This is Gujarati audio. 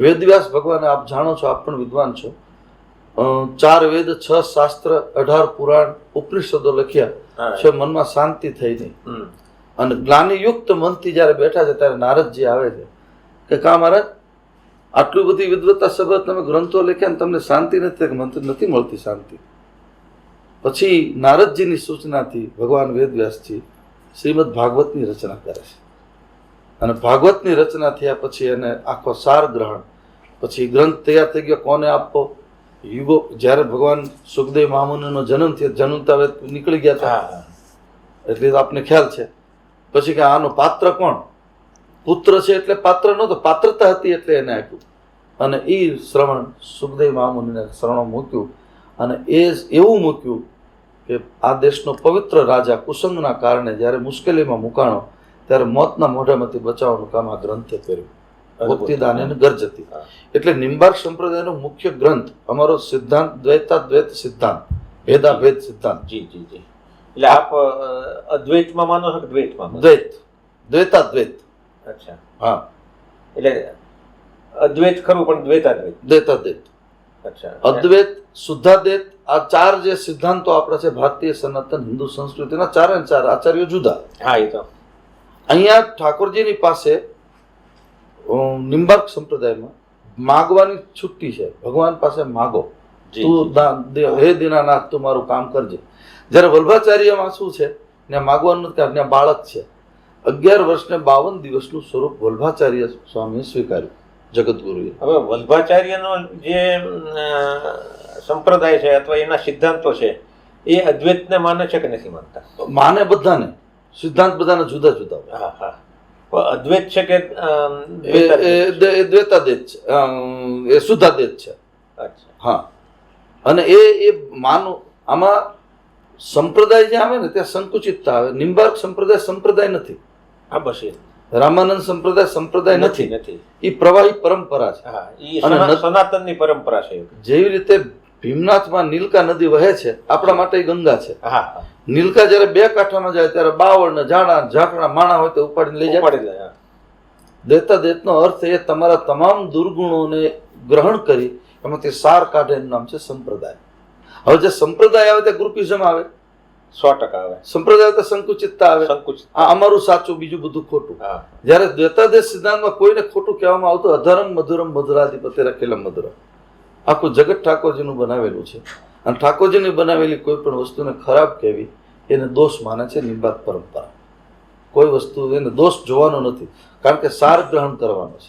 વેદવ્યાસ ભગવાન, આપ જાણો છો, આપ પણ વિદ્વાન છો, 4 વેદ, 6 શાસ્ત્ર, 18 પુરાણ, ઉપનિષદો લખ્યા છે, મનમાં શાંતિ થઈ નહીં. અને જ્ઞાનીયુક્ત મનથી જયારે બેઠા છે ત્યારે નારદજી આવે છે કે કા મહારાજ, આટલી બધી વિદ્વતા સભર તમે ગ્રંથો લખ્યા ને તમને શાંતિ નથી મળતી શાંતિ. પછી નારદજીની સૂચનાથી ભગવાન વેદવ્યાસજી શ્રીમદ ભાગવતની રચના કરે છે. અને ભાગવતની રચના થયા પછી એને આખો સાર ગ્રહણ, પછી ગ્રંથ તૈયાર થઈ ગયો. કોને આપવો? યુગો, જ્યારે ભગવાન સુખદેવ મહામુનિનો જન્મ થયો, જન્મતા નીકળી ગયા હતા, એટલે આપને ખ્યાલ છે. પછી કે આનો પાત્ર કોણ? પુત્ર છે એટલે પાત્ર નહોતો, પાત્રતા હતી એટલે એને આપ્યું. અને એ શ્રવણ સુખદેવ મહામુનિને શ્રવણ મૂક્યું. અને એ એવું મૂક્યું કે આ દેશનો પવિત્ર રાજા કુસંગના કારણે જ્યારે મુશ્કેલીમાં મુકાણો ત્યારે મોતના મોઢામાંથી બચાવવાનું કામ આ ગ્રંથે કર્યું. ભક્તિદાન અને ગર્જતી. એટલે નિંબાર્ક સંપ્રદાયનો મુખ્ય ગ્રંથ અમારો સિદ્ધાંત દ્વૈતાદ્વૈત સિદ્ધાંત, ભેદાભેદ સિદ્ધાંત. જી જી જી. એટલે આપ અદ્વૈતમાં માનો છો કે દ્વૈતમાં? દ્વૈત, દ્વૈતાદ્વૈત. અચ્છા, હા. એટલે અદ્વૈત ખરું પણ દ્વૈતાદ્વૈત. દ્વૈતાદ્વૈત. અચ્છા. અદ્વૈત, શુદ્ધાદ્વૈત, આ 4 જે સિદ્ધાંતો આપણા છે ભારતીય સનાતન હિન્દુ સંસ્કૃતિના, 4 આચાર્યો જુદા. હા, એ તો અહીંયા ઠાકોરજીની પાસે નિંબાર્ક સંપ્રદાયમાં માગવાની છુટ્ટી છે. ભગવાન પાસે માગો, તું હે દીનાનાથ તું મારું કામ કરજે. જ્યારે વલ્ભાચાર્યમાં શું છે, ત્યાં માગવાનું નથી, ત્યાં બાળક છે. 11 વર્ષ ને 52 દિવસનું સ્વરૂપ વલ્ભાચાર્ય સ્વામીએ સ્વીકાર્યું, જગતગુરુએ. હવે વલ્ભાચાર્યનો જે સંપ્રદાય છે અથવા એના સિદ્ધાંતો છે એ અદ્વૈતને માને છે કે નથી માનતા? માને બધાને, સિદ્ધાંત બધાને જુદા જુદા. હા હા. અદ્વૈત છે કે દ્વૈતાદ્વૈત છે, એ શુદ્ધાદ્વૈત છે. અચ્છા. હા. અને એ માનો, આમાં સંપ્રદાય જે આવે ને ત્યાં સંકુચિતતા આવે. નિંબાર્ક સંપ્રદાય નથી. હા, બસ એ રામાનંદ સંપ્રદાય નથી. નથી. એ પ્રવાહી પરંપરા છે. હા, એ સનાતનની પરંપરા છે. જેવી રીતે ભીમનાથમાં નીલકા નદી વહે છે, આપણા માટે ગંગા છે. હા. નીલકા જયારે 2 કાંઠામાં જાય ત્યારે બાવળ ને ઝાડા ઝાકડા માણા હોય તો ઉપાડીને લઈ જાય. દ્વૈતાદ્વૈતનો અર્થ એ તમારા તમામ દુર્ગુણોને ગ્રહણ કરી એમાંથી સાર કાઢે, એનું નામ છે સંપ્રદાય. હવે જે સંપ્રદાય આવે તે ગ્રુપિઝમ આવે, 100% આવે. સંપ્રદાય તો સંકુચિતતા આવે. આ અમારું સાચું, બીજું બધું ખોટું. જયારે દ્વૈતાદ્વૈત સિદ્ધાંતમાં કોઈને ખોટું કહેવામાં આવતું, અધરમ મધુરમ મધુરાધિપતિ રખેલમ મધુર. આખું જગત ઠાકોરજીનું બનાવેલું છે. અને ઠાકોરજીની બનાવેલી કોઈ પણ વસ્તુને ખરાબ કહેવી એને દોષ માને છે નિંબાર્ક પરંપરા. કોઈ વસ્તુ એને દોષ જોવાનો નથી, કારણ કે સાર ગ્રહણ કરવાનો છે.